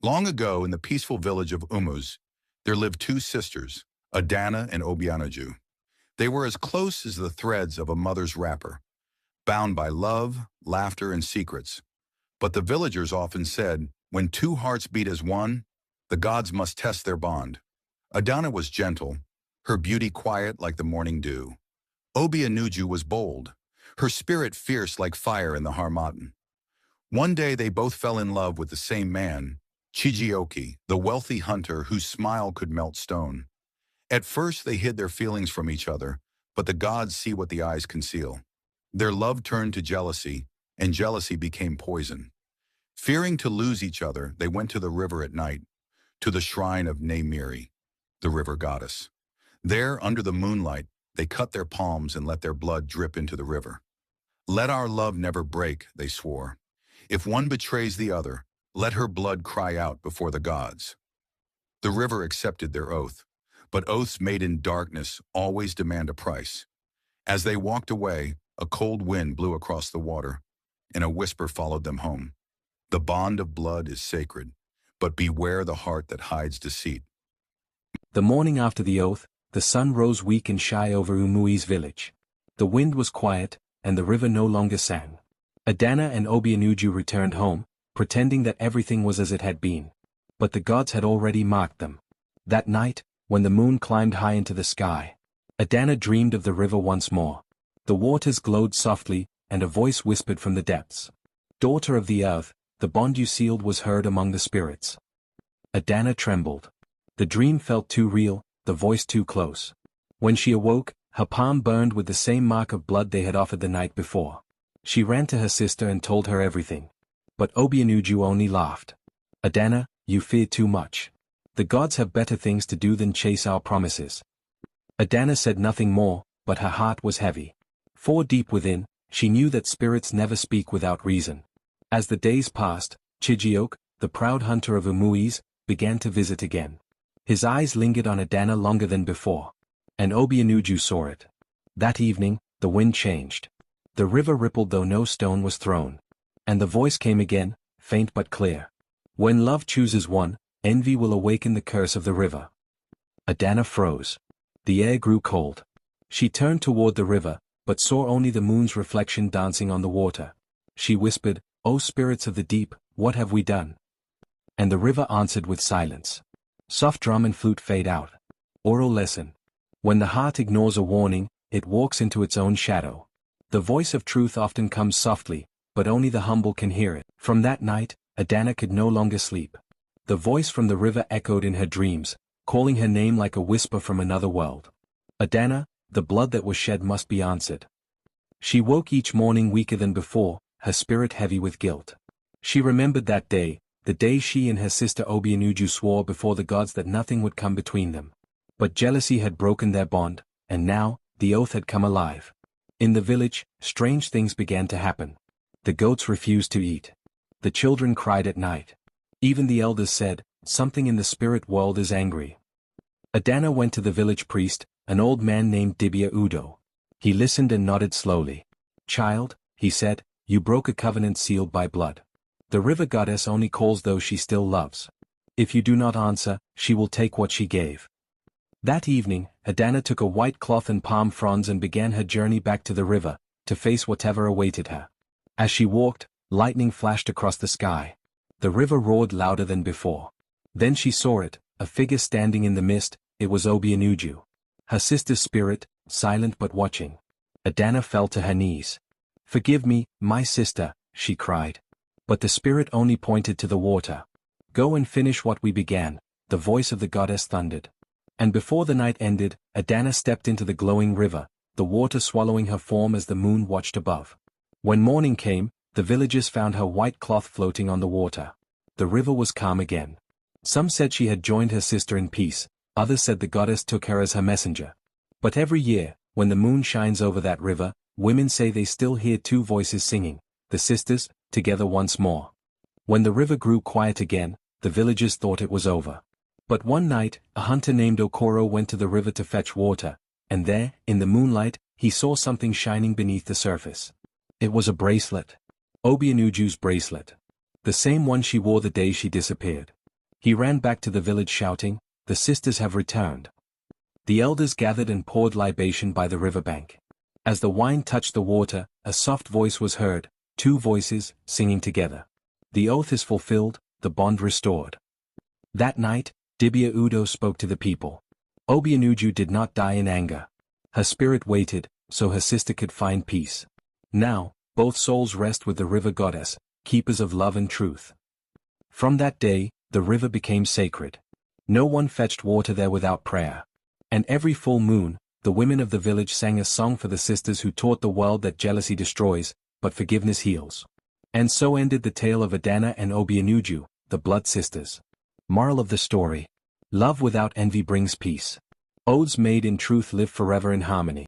Long ago, in the peaceful village of Immerse, there lived two sisters, Adanna and Obianuju. They were as close as the threads of a mother's wrapper, bound by love, laughter, and secrets. But the villagers often said, when two hearts beat as one, the gods must test their bond. Adanna was gentle, her beauty quiet like the morning dew. Obianuju was bold, her spirit fierce like fire in the harmattan. One day they both fell in love with the same man, Chijioke, the wealthy hunter whose smile could melt stone. At first they hid their feelings from each other, but the gods see what the eyes conceal. Their love turned to jealousy, and jealousy became poison. Fearing to lose each other, they went to the river at night, to the shrine of Naimiri, the river goddess. There, under the moonlight, they cut their palms and let their blood drip into the river. Let our love never break, they swore. If one betrays the other, let her blood cry out before the gods. The river accepted their oath, but oaths made in darkness always demand a price. As they walked away, a cold wind blew across the water, and a whisper followed them home. The bond of blood is sacred, but beware the heart that hides deceit. The morning after the oath, the sun rose weak and shy over Umui's village. The wind was quiet, and the river no longer sang. Adanna and Obianuju returned home, pretending that everything was as it had been. But the gods had already marked them. That night, when the moon climbed high into the sky, Adanna dreamed of the river once more. The waters glowed softly, and a voice whispered from the depths. Daughter of the earth, the bond you sealed was heard among the spirits. Adanna trembled. The dream felt too real, the voice too close. When she awoke, her palm burned with the same mark of blood they had offered the night before. She ran to her sister and told her everything. But Obianuju only laughed. Adanna, you fear too much. The gods have better things to do than chase our promises. Adanna said nothing more, but her heart was heavy. For deep within, she knew that spirits never speak without reason. As the days passed, Chijioke, the proud hunter of Umuis, began to visit again. His eyes lingered on Adanna longer than before. And Obianuju saw it. That evening, the wind changed. The river rippled though no stone was thrown. And the voice came again, faint but clear. When love chooses one, envy will awaken the curse of the river. Adanna froze. The air grew cold. She turned toward the river, but saw only the moon's reflection dancing on the water. She whispered, "O spirits of the deep, what have we done?" And the river answered with silence. Soft drum and flute fade out. Oral lesson. When the heart ignores a warning, it walks into its own shadow. The voice of truth often comes softly, but only the humble can hear it. From that night, Adanna could no longer sleep. The voice from the river echoed in her dreams, calling her name like a whisper from another world. Adanna, the blood that was shed must be answered. She woke each morning weaker than before, her spirit heavy with guilt. She remembered that day, the day she and her sister Obianuju swore before the gods that nothing would come between them. But jealousy had broken their bond, and now, the oath had come alive. In the village, strange things began to happen. The goats refused to eat. The children cried at night. Even the elders said, "Something in the spirit world is angry." Adanna went to the village priest, an old man named Dibia Udo. He listened and nodded slowly. "Child," he said, "you broke a covenant sealed by blood. The river goddess only calls those she still loves. If you do not answer, she will take what she gave." That evening, Adanna took a white cloth and palm fronds and began her journey back to the river, to face whatever awaited her. As she walked, lightning flashed across the sky. The river roared louder than before. Then she saw it, a figure standing in the mist. It was Obianuju. Her sister's spirit, silent but watching. Adanna fell to her knees. "Forgive me, my sister," she cried. But the spirit only pointed to the water. "Go and finish what we began," the voice of the goddess thundered. And before the night ended, Adanna stepped into the glowing river, the water swallowing her form as the moon watched above. When morning came, the villagers found her white cloth floating on the water. The river was calm again. Some said she had joined her sister in peace, others said the goddess took her as her messenger. But every year, when the moon shines over that river, women say they still hear two voices singing, the sisters, together once more. When the river grew quiet again, the villagers thought it was over. But one night, a hunter named Okoro went to the river to fetch water, and there, in the moonlight, he saw something shining beneath the surface. It was a bracelet. Obianuju's bracelet. The same one she wore the day she disappeared. He ran back to the village shouting, "The sisters have returned." The elders gathered and poured libation by the riverbank. As the wine touched the water, a soft voice was heard, two voices, singing together. "The oath is fulfilled, the bond restored." That night, Dibia Udo spoke to the people. Obianuju did not die in anger. Her spirit waited, so her sister could find peace. Now, both souls rest with the river goddess, keepers of love and truth. From that day, the river became sacred. No one fetched water there without prayer. And every full moon, the women of the village sang a song for the sisters who taught the world that jealousy destroys, but forgiveness heals. And so ended the tale of Adanna and Obianuju, the blood sisters. Moral of the story: love without envy brings peace. Oaths made in truth live forever in harmony.